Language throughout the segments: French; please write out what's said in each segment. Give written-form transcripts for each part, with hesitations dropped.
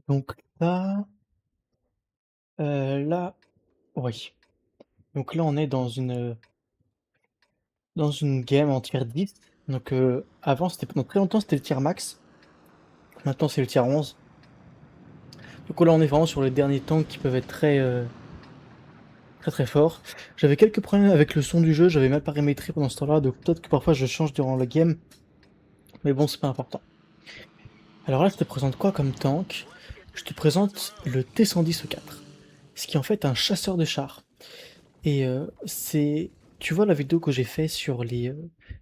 Donc là, là, oui. Donc là, on est dans une game en tier 10. Donc avant, c'était pendant très longtemps, c'était le tier max. Maintenant, c'est le tier 11. Donc là, on est vraiment sur les derniers tanks qui peuvent être très très forts. J'avais quelques problèmes avec le son du jeu, j'avais mal paramétré pendant ce temps-là, donc peut-être que parfois je change durant la game. Mais bon, c'est pas important. Alors là, je te présente quoi comme tank? Je te présente le T110E4. Ce qui est en fait un chasseur de chars. Et c'est... Tu vois la vidéo que j'ai fait sur les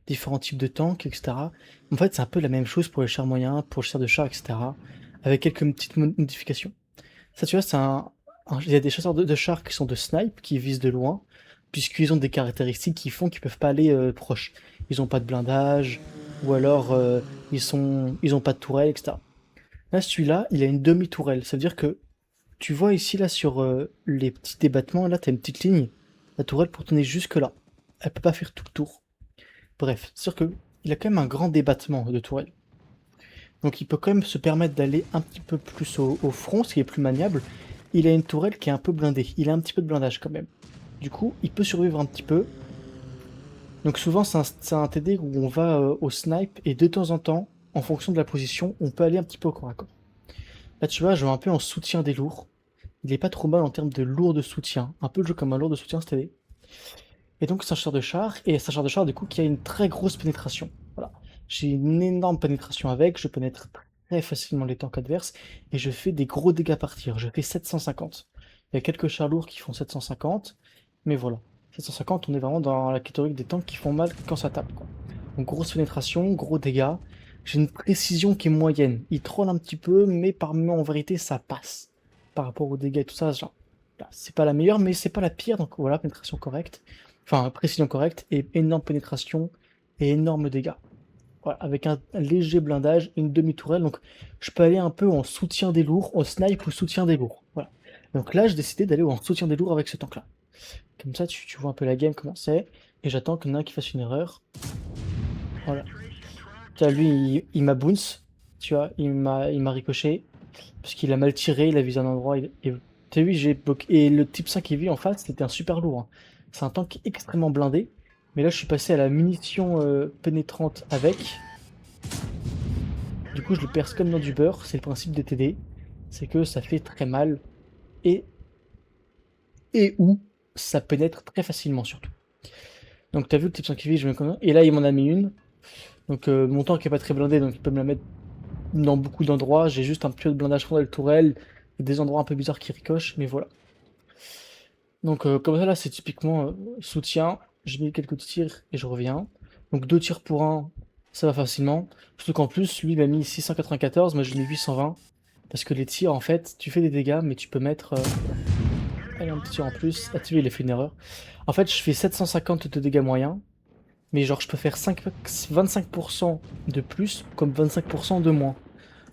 différents types de tanks, etc. En fait, c'est un peu la même chose pour les chars moyens, pour le chasseur de chars, etc. Avec quelques petites modifications. Ça, tu vois, il y a des chasseurs de chars qui sont de snipe, qui visent de loin, puisqu'ils ont des caractéristiques qui font qu'ils peuvent pas aller proche. Ils ont pas de blindage, ou alors ils ont pas de tourelle, etc. Là, celui-là, il a une demi-tourelle. Ça veut dire que tu vois ici, là, sur les petits débattements, là, t'as une petite ligne. La tourelle pour tourner jusque là. Elle peut pas faire tout le tour. Bref, c'est sûr que il a quand même un grand débattement de tourelle. Donc il peut quand même se permettre d'aller un petit peu plus au front, ce qui est plus maniable. Il a une tourelle qui est un peu blindée. Il a un petit peu de blindage quand même. Du coup, il peut survivre un petit peu. Donc souvent, c'est un TD où on va au snipe et de temps en temps, en fonction de la position, on peut aller un petit peu au corps à corps. Là, tu vois, je vais un peu en soutien des lourds. Il est pas trop mal en termes de lourd de soutien. Un peu le jeu comme un lourd de soutien, ce TD. Et donc, c'est un chasseur de char, et c'est un chasseur de char, du coup, qui a une très grosse pénétration. Voilà. J'ai une énorme pénétration avec, je pénètre très facilement les tanks adverses, et je fais des gros dégâts par tir. Je fais 750. Il y a quelques chars lourds qui font 750, mais voilà. 750, on est vraiment dans la catégorie des tanks qui font mal quand ça tape, quoi. Donc, grosse pénétration, gros dégâts. J'ai une précision qui est moyenne. Il troll un petit peu, mais par moments, en vérité, ça passe. Par rapport aux dégâts et tout ça, genre, là, c'est pas la meilleure, mais c'est pas la pire, donc voilà, pénétration correcte. Enfin, précision correcte et énorme pénétration et énorme dégâts. Voilà, avec un léger blindage et une demi-tourelle. Donc, je peux aller un peu en soutien des lourds, en snipe ou soutien des lourds. Voilà. Donc là, j'ai décidé d'aller en soutien des lourds avec ce tank-là. Comme ça, tu vois un peu la game, comment c'est. Et j'attends qu'il y en ait un qui fasse une erreur. Voilà. Tu vois, lui, il m'a bounce. Tu vois, il m'a ricoché. Parce qu'il a mal tiré, il a visé un endroit. Et t'as vu, j'ai bloqué. Et le type 5 qui vit en face, c'était un super lourd, hein. C'est un tank extrêmement blindé. Mais là, je suis passé à la munition pénétrante avec. Du coup, je le perce comme dans du beurre. C'est le principe des TD. C'est que ça fait très mal. Et, et où ça pénètre très facilement, surtout. Donc, t'as vu le type 5 qui vit, je me connais. Et là, il m'en a mis une. Donc, mon tank est pas très blindé, donc il peut me la mettre dans beaucoup d'endroits. J'ai juste un peu de blindage fondal tourelle. Et des endroits un peu bizarres qui ricochent, mais voilà. Donc comme ça là c'est typiquement soutien, je mets quelques tirs et je reviens. Donc 2 tirs pour un, ça va facilement. Surtout qu'en plus lui il m'a mis 694, moi j'ai mis 820. Parce que les tirs en fait, tu fais des dégâts mais tu peux mettre... allez un petit tir en plus. Ah tu vois il a fait une erreur. En fait je fais 750 de dégâts moyens. Mais genre je peux faire 25% de plus comme 25% de moins.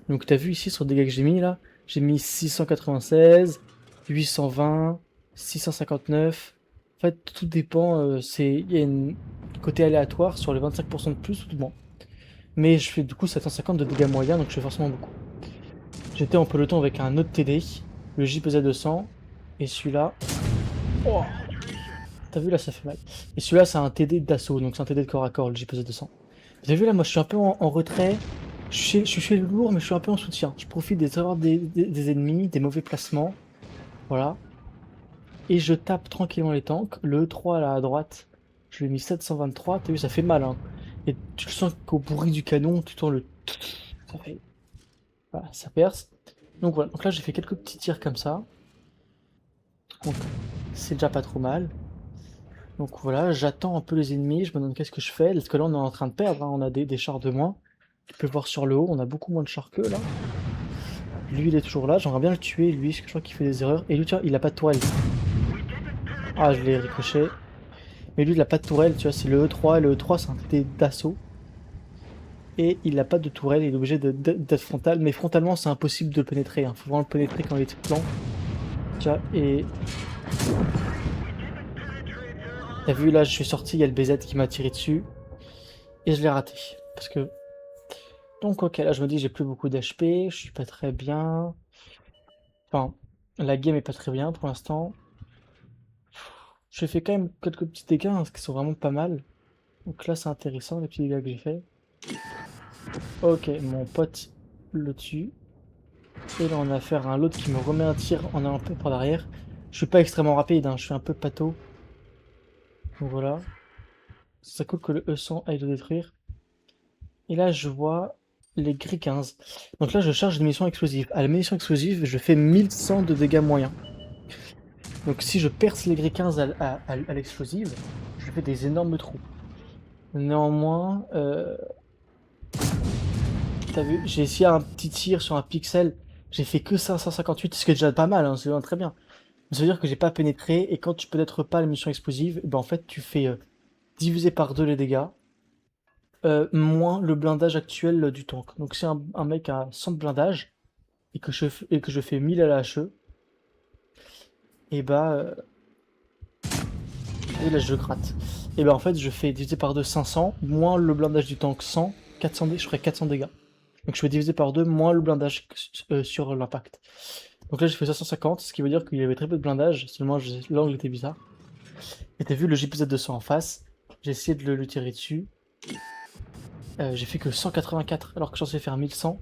Donc t'as vu ici sur le dégâts que j'ai mis là, j'ai mis 696, 820, 659. En fait, tout dépend. Il y a un côté aléatoire sur les 25% de plus ou de moins. Mais je fais du coup 750 de dégâts moyens, donc je fais forcément beaucoup. J'étais en peloton avec un autre TD, le JPZ 200, et celui-là. Oh, t'as vu là, ça fait mal. Et celui-là, c'est un TD d'assaut, donc c'est un TD de corps à corps, le JPZ 200. T'as vu là, moi je suis un peu en retrait. Je suis chez le lourd, mais je suis un peu en soutien. Je profite des erreurs des ennemis, des mauvais placements. Voilà. Et je tape tranquillement les tanks. Le E3 là à droite, je lui ai mis 723. T'as vu, ça fait mal, hein. Et tu le sens qu'au bruit du canon, tu entends le... Ça fait... Voilà, ça perce. Donc voilà, donc là j'ai fait quelques petits tirs comme ça. Donc c'est déjà pas trop mal. Donc voilà, j'attends un peu les ennemis, je me demande qu'est-ce que je fais. Parce que là on est en train de perdre, hein. On a des chars de moins. Tu peux voir sur le haut, on a beaucoup moins de chars qu'eux là. Lui il est toujours là, j'aimerais bien le tuer lui, parce que je crois qu'il fait des erreurs. Et lui, tu vois, il a pas de tourelle. Ah, je l'ai ricoché. Mais lui, il a pas de tourelle, tu vois, c'est le E3, et le E3 c'est un TD d'assaut. Et il a pas de tourelle, il est obligé d'être frontal. Mais frontalement, c'est impossible de le pénétrer, hein. Faut vraiment le pénétrer quand il est plan. Tu vois, et... T'as vu, là, je suis sorti, il y a le BZ qui m'a tiré dessus. Et je l'ai raté. Parce que Donc ok, là je me dis j'ai plus beaucoup d'HP, je suis pas très bien. Enfin, la game est pas très bien pour l'instant. J'ai fait quand même quelques petits dégâts hein, qui sont vraiment pas mal. Donc là c'est intéressant les petits dégâts que j'ai fait. Ok, mon pote le tue. Et là on a affaire à un l'autre qui me remet un tir en allant un peu par derrière. Je suis pas extrêmement rapide, hein, je suis un peu pâteau. Donc voilà. C'est cool que le E100 aille le détruire. Et là je vois les gris 15. Donc là je charge une munition explosive. À la munition explosive je fais 1100 de dégâts moyens. Donc si je perce les gris 15 à l'explosive, je fais des énormes trous. Néanmoins, t'as vu, j'ai essayé un petit tir sur un pixel, j'ai fait que 558, ce qui est déjà pas mal, hein, c'est vraiment très bien. Mais ça veut dire que j'ai pas pénétré, et quand tu pénètres pas la munition explosive, ben en fait tu fais diviser par 2 les dégâts, moins le blindage actuel du tank. Donc si un mec a 100 de blindage, et que je fais 1000 à la HE, et bah, et là je gratte. Et ben en fait je fais diviser par 2 500, moins le blindage du tank 100, 400 je ferai 400 dégâts. Donc je fais diviser par 2 moins le blindage sur l'impact. Donc là j'ai fait 550, ce qui veut dire qu'il y avait très peu de blindage, seulement l'angle était bizarre. Et t'as vu le JPZ-200 en face, j'ai essayé de le tirer dessus. J'ai fait que 184 alors que j'en sais faire 1100. En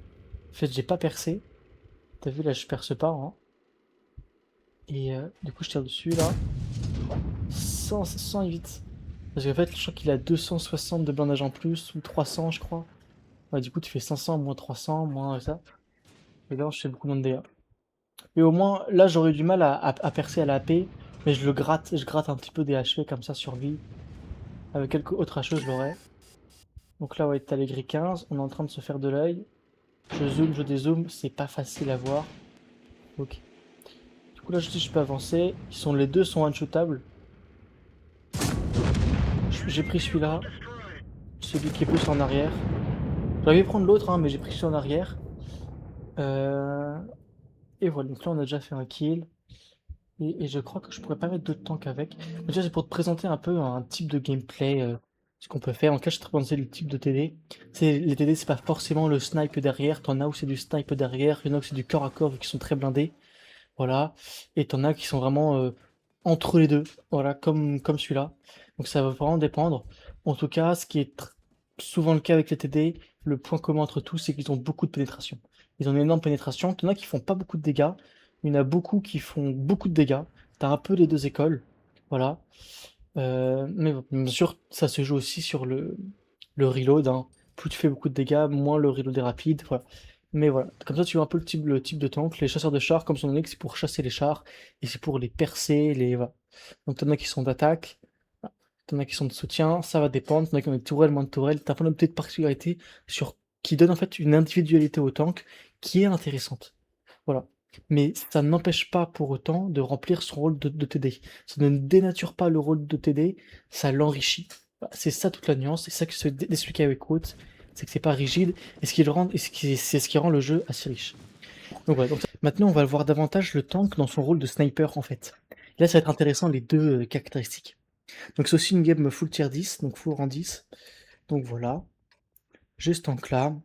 fait j'ai pas percé. T'as vu là je perce pas hein. Et du coup je tire dessus là. 100 vite. Parce qu'en fait je crois qu'il a 260 de blindage en plus, ou 300 je crois. Ouais du coup tu fais 500 moins 300 moins ça. Et là je fais beaucoup moins de dégâts. Et au moins, là, j'aurais eu du mal à percer à la AP, mais je gratte un petit peu des HP comme ça sur vie. Avec quelques autres HP, je l'aurais. Donc là, ouais, t'as les gris 15, on est en train de se faire de l'œil. Je zoome, je dézoome, c'est pas facile à voir. Ok. Du coup, là, je peux avancer. Les deux sont one-shotables. J'ai pris celui-là, celui qui est plus en arrière. J'aurais pu prendre l'autre, hein, mais j'ai pris celui en arrière. Euh, Et voilà, donc là, on a déjà fait un kill. Et je crois que je pourrais pas mettre d'autres tanks avec. Mais déjà, c'est pour te présenter un peu un type de gameplay, ce qu'on peut faire. En cas, je te présenter le type de TD. Les TD, c'est pas forcément le snipe derrière. T'en as où c'est du snipe derrière. Il y en a où c'est du corps à corps vu qu'ils sont très blindés. Voilà. Et t'en as qui sont vraiment entre les deux. Voilà, comme celui-là. Donc ça va vraiment dépendre. En tout cas, ce qui est souvent le cas avec les TD, le point commun entre tous, c'est qu'ils ont beaucoup de pénétration. Ils ont une énorme pénétration. T'en as qui font pas beaucoup de dégâts. Il y en a beaucoup qui font beaucoup de dégâts. T'as un peu les deux écoles. Voilà. Mais bon, bien sûr, ça se joue aussi sur le reload, hein. Plus tu fais beaucoup de dégâts, moins le reload est rapide. Voilà. Mais voilà, comme ça tu vois un peu le type de tank. Les chasseurs de chars, comme son nom l'indique, c'est pour chasser les chars et c'est pour les percer. Voilà. Donc t'en as qui sont d'attaque, voilà. T'en as qui sont de soutien, ça va dépendre. T'en as qui ont des tourelles, moins de tourelles. T'as plein de petites particularités qui donnent en fait une individualité au tank qui est intéressante. Voilà. Mais ça n'empêche pas pour autant de remplir son rôle de TD. Ça ne dénature pas le rôle de TD, ça l'enrichit. Voilà, c'est ça toute la nuance, c'est ça que se d'expliquer avec Wout, c'est que c'est pas rigide, et c'est ce qui rend le jeu assez riche. Donc voilà, donc maintenant on va voir davantage le tank dans son rôle de sniper en fait. Là ça va être intéressant les deux caractéristiques. Donc c'est aussi une game full tier 10, donc full rang 10. Donc voilà, juste tank là.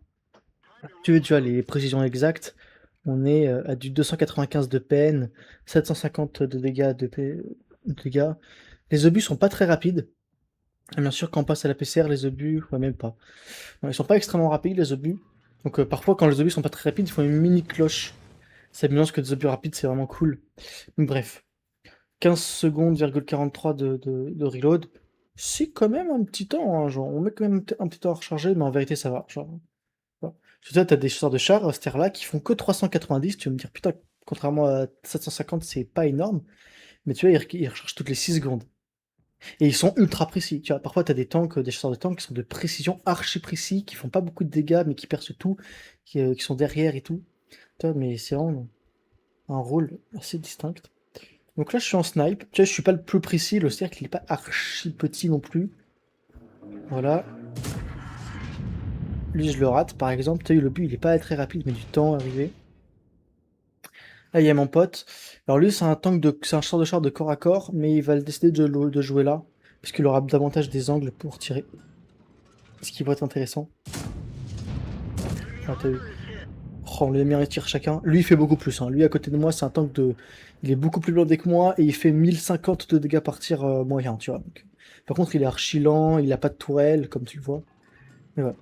Tu veux déjà les précisions exactes. On est à du 295 de peine, 750 de dégâts de dégâts. Les obus sont pas très rapides. Et bien sûr, quand on passe à la PCR, les obus, ouais, même pas. Non, ils sont pas extrêmement rapides, les obus. Donc parfois, quand les obus sont pas très rapides, il faut une mini cloche. Ça mélange que des obus rapides, c'est vraiment cool. Donc, bref, 15 secondes, 43 de reload. C'est quand même un petit temps, hein, genre, on met quand même un petit temps à recharger, mais en vérité, ça va. Genre, voilà. Surtout là, t'as des chasseurs de chars, là qui font que 390. Tu vas me dire, putain, contrairement à 750, c'est pas énorme. Mais tu vois, ils rechargent toutes les 6 secondes. Et ils sont ultra précis. Tu vois, parfois, t'as des tanks, des chasseurs de tanks qui sont de précision archi précis, qui font pas beaucoup de dégâts, mais qui percent tout, qui sont derrière et tout. Tu vois, mais c'est vraiment un rôle assez distinct. Donc là, je suis en snipe. Tu vois, je suis pas le plus précis. Le cercle, il est pas archi petit non plus. Voilà. Lui, je le rate, par exemple. Tu as eu le but, il est pas très rapide, mais du temps à arriver. Là, il y a mon pote. Alors lui, c'est un chasseur de char de corps à corps, mais il va décider de jouer là, puisqu'il aura davantage des angles pour tirer. Ce qui va être intéressant. Ah, t'as vu. Oh, on lui a mis un tir chacun. Lui, il fait beaucoup plus. Hein. Lui, à côté de moi, c'est un tank de. Il est beaucoup plus blindé que moi et il fait 1050 de dégâts par tir moyen, tu vois. Donc, par contre, il est archi lent, il a pas de tourelle, comme tu le vois. Mais ouais.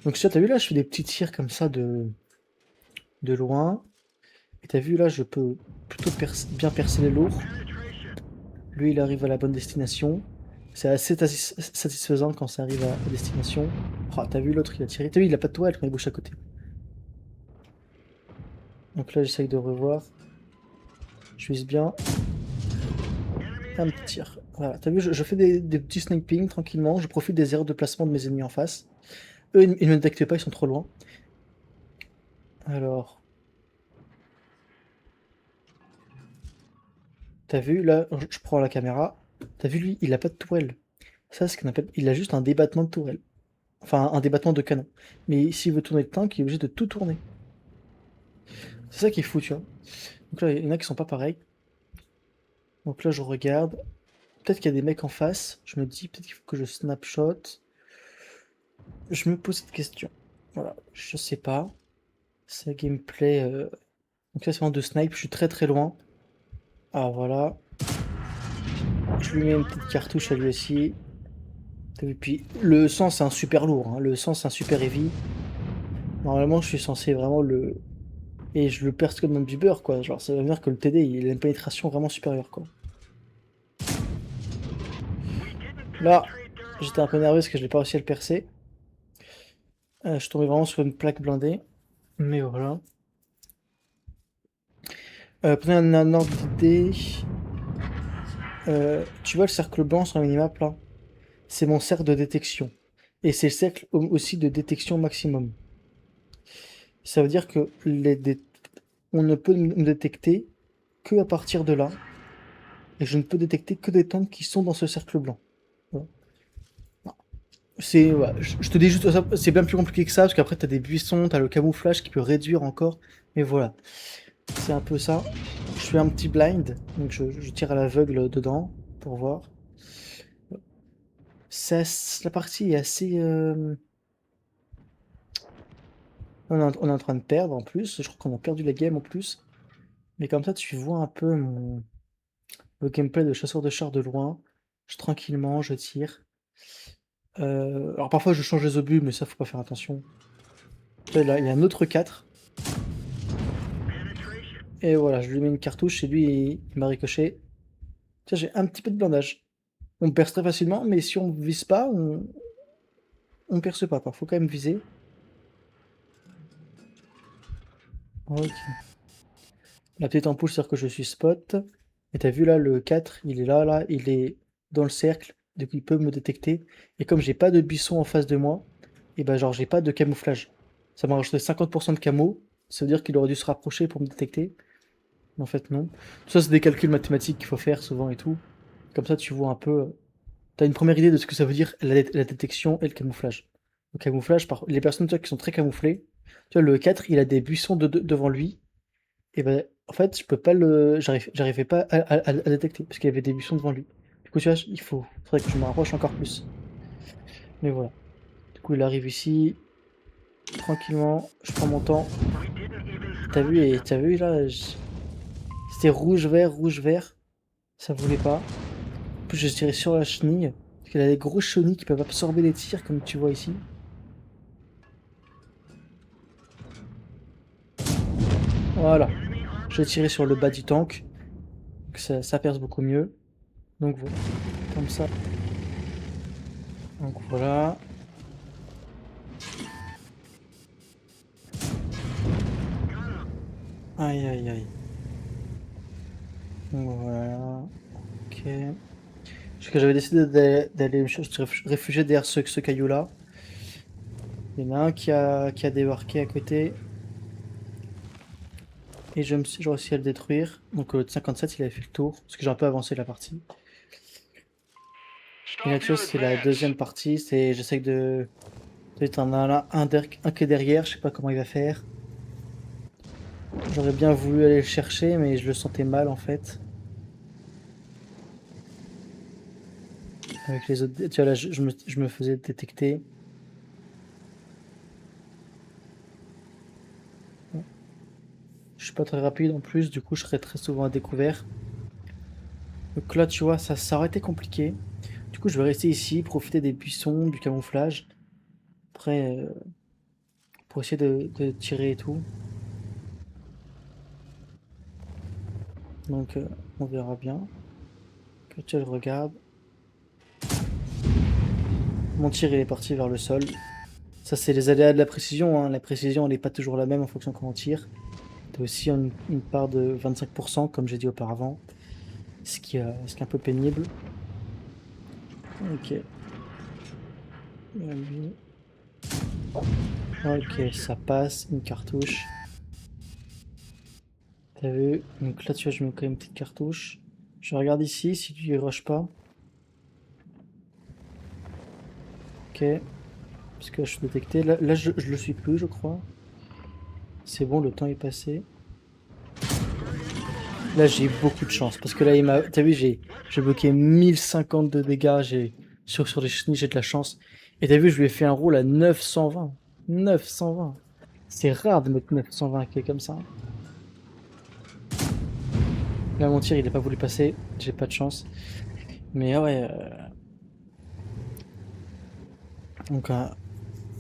Donc, ça, t'as vu là, je fais des petits tirs comme ça de loin. Et t'as vu là, je peux plutôt bien percer les lourds. Lui, il arrive à la bonne destination. C'est assez satisfaisant quand ça arrive à destination. Oh, t'as vu l'autre, il a tiré. T'as vu, il a pas de tourelle quand il bouge à côté. Donc là, j'essaye de revoir. Je vise bien. Un petit tir. Voilà, t'as vu, je fais des petits sniping tranquillement. Je profite des erreurs de placement de mes ennemis en face. Eux, ils ne me détectent pas, ils sont trop loin. Alors, t'as vu, là, je prends la caméra. T'as vu, lui, il a pas de tourelle. Ça, c'est ce qu'on appelle. Il a juste un débattement de tourelle. Enfin, un débattement de canon. Mais s'il veut tourner le tank, il est obligé de tout tourner. C'est ça qui est fou, tu vois. Donc là, il y en a qui sont pas pareils. Donc là, je regarde. Peut-être qu'il y a des mecs en face. Je me dis, peut-être qu'il faut que je snapshot. Je me pose cette question. Voilà, je sais pas. C'est gameplay. Donc là, c'est vraiment de snipe. Je suis très très loin. Ah, voilà. Je lui mets une petite cartouche à lui aussi. Et puis, le sang, c'est un super lourd. Hein. Le sang, c'est un super heavy. Normalement, je suis censé vraiment le. Et je le perce comme du beurre, quoi. Genre, ça veut dire que le TD, il a une pénétration vraiment supérieure, quoi. Là, j'étais un peu nerveux parce que je n'ai pas réussi à le percer. Je suis tombé vraiment sur une plaque blindée. Mais voilà. Pour donner un ordre d'idée, tu vois le cercle blanc sur la minimap là? C'est mon cercle de détection. Et c'est le cercle aussi de détection maximum. Ça veut dire que on ne peut me détecter que à partir de là. Et je ne peux détecter que des tanks qui sont dans ce cercle blanc. Voilà. C'est, ouais, je te dis juste ça, c'est bien plus compliqué que ça, parce qu'après t'as des buissons, t'as le camouflage qui peut réduire encore. Mais voilà, c'est un peu ça. Je fais un petit blind, donc je tire à l'aveugle dedans pour voir. La partie est assez. On est en train de perdre en plus. Je crois qu'on a perdu la game en plus. Mais comme ça, tu vois un peu le gameplay de chasseur de chars de loin. Tranquillement, je tire. Alors parfois je change les obus, mais ça faut pas faire attention. Là, il y a un autre 4. Et voilà, je lui mets une cartouche et lui il m'a ricoché. Tiens, j'ai un petit peu de blindage. On perce très facilement, mais si on vise pas, on perce pas quoi. Faut quand même viser. Ok. La petite ampoule, c'est-à-dire que je suis spot. Et t'as vu là, le 4, il est là, il est dans le cercle, donc il peut me détecter. Et comme j'ai pas de buisson en face de moi, et ben genre j'ai pas de camouflage. Ça m'a rajouté 50% de camo, ça veut dire qu'il aurait dû se rapprocher pour me détecter. Mais en fait non. Tout ça c'est des calculs mathématiques qu'il faut faire souvent et tout. Comme ça tu vois un peu, t'as une première idée de ce que ça veut dire la détection et le camouflage. Le camouflage, les personnes tu vois, qui sont très camouflées, tu vois le 4 il a des buissons devant lui, et ben, en fait, je peux pas j'arrivais pas à détecter parce qu'il y avait des buissons devant lui. Du coup, tu vois, faudrait que je me rapproche encore plus. Mais voilà. Du coup, il arrive ici, tranquillement, je prends mon temps. T'as vu là, c'était rouge, vert, ça voulait pas. En plus, je tirais sur la chenille, parce qu'elle a des grosses chenilles qui peuvent absorber les tirs, comme tu vois ici. Voilà. Je vais tirer sur le bas du tank, donc ça perce beaucoup mieux. Donc voilà, comme ça. Donc voilà. Aïe aïe aïe. Donc voilà. Ok. Parce que j'avais décidé d'aller me réfugier derrière ce caillou-là. Il y en a un qui a débarqué à côté. Et j'ai réussi à le détruire. Donc le 57, il avait fait le tour. Parce que j'ai un peu avancé la partie. Et là, tu vois, c'est la deuxième partie. J'essaie de. Peut-être un qui est derrière. Je sais pas comment il va faire. J'aurais bien voulu aller le chercher, mais je le sentais mal en fait. Avec les autres. Tu vois, là, je me faisais détecter. suis pas très rapide en plus, du coup je serais très souvent à découvert. Donc là tu vois, ça aurait été compliqué. Du coup je vais rester ici, profiter des buissons, du camouflage. Après, pour essayer de tirer et tout. Donc on verra bien. Que tu le regardes. Mon tir il est parti vers le sol. Ça c'est les aléas de la précision, hein. La précision elle n'est pas toujours la même en fonction de comment on tire. T'as aussi une part de 25% comme j'ai dit auparavant. Ce qui est un peu pénible. Ok. Lui. Ok, ça passe, une cartouche. T'as vu? Donc là, tu vois, je mets quand même une petite cartouche. Je regarde ici si tu rush pas. Ok. Parce que là, je suis détecté. Là, je le suis plus, je crois. C'est bon, le temps est passé. Là, j'ai beaucoup de chance. Parce que là, il m'a. T'as vu, j'ai bloqué 1050 de dégâts. Sur les chenilles, j'ai de la chance. Et t'as vu, je lui ai fait un roll à 920. 920. C'est rare de mettre 920 kills comme ça. Là, mon tir, il a pas voulu passer. J'ai pas de chance. Mais ouais. Donc, un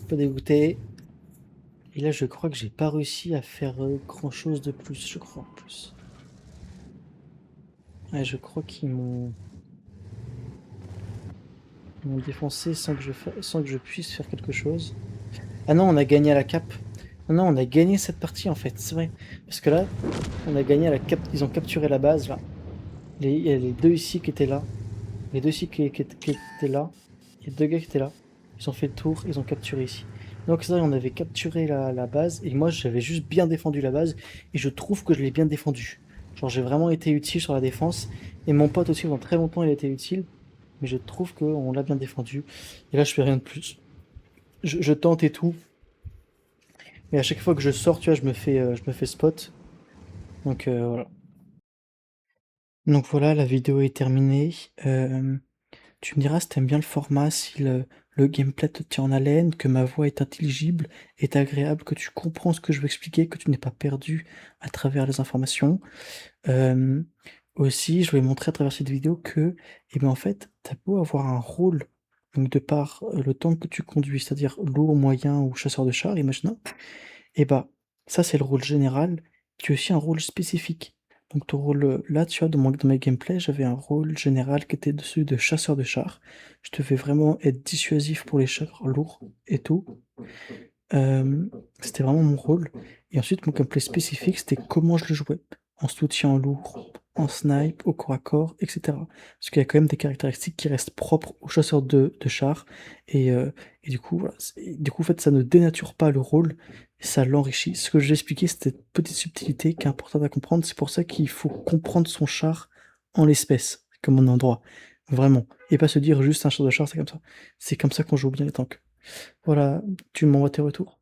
peu dégoûté. Et là, je crois que j'ai pas réussi à faire grand chose de plus, je crois, en plus. Ouais, je crois ils m'ont défoncé sans que je puisse faire quelque chose. Ah non, on a gagné à la cap. Non, non, on a gagné cette partie, en fait, c'est vrai. Parce que là, on a gagné à la cap. Ils ont capturé la base, là. Il y a les deux ici qui étaient là. Les deux ici qui étaient là. Il y a deux gars qui étaient là. Ils ont fait le tour, ils ont capturé ici. Donc ça, on avait capturé la base, et moi j'avais juste bien défendu la base, et je trouve que je l'ai bien défendu. Genre j'ai vraiment été utile sur la défense, et mon pote aussi pendant très longtemps il a été utile, mais je trouve qu'on l'a bien défendu. Et là je fais rien de plus. Je tente et tout, mais à chaque fois que je sors, tu vois, je me fais spot. Donc voilà. Donc voilà, la vidéo est terminée. Tu me diras si t'aimes bien le format, si le gameplay te tient en haleine, que ma voix est intelligible, est agréable, que tu comprends ce que je veux expliquer, que tu n'es pas perdu à travers les informations. Euh, Aussi, je voulais montrer à travers cette vidéo que, eh ben en fait, t'as beau avoir un rôle, donc de par le temps que tu conduis, c'est-à-dire lourd, moyen ou chasseur de char, imaginons, et bah, ça c'est le rôle général, tu as aussi un rôle spécifique. Donc ton rôle, là, tu vois, dans mes gameplays, j'avais un rôle général qui était dessus de chasseur de chars. Je devais vraiment être dissuasif pour les chars lourds et tout. C'était vraiment mon rôle. Et ensuite, mon gameplay spécifique, c'était comment je le jouais. En soutien lourd, en snipe, au corps à corps, etc. Parce qu'il y a quand même des caractéristiques qui restent propres aux chasseurs de chars. Et du coup, voilà. Du coup, en fait, ça ne dénature pas le rôle, ça l'enrichit. Ce que j'ai expliqué, c'était cette petite subtilité qui est importante à comprendre. C'est pour ça qu'il faut comprendre son char en l'espèce, comme un endroit. Vraiment. Et pas se dire juste un chasseur de char, c'est comme ça. C'est comme ça qu'on joue bien les tanks. Voilà, tu m'envoies tes retours.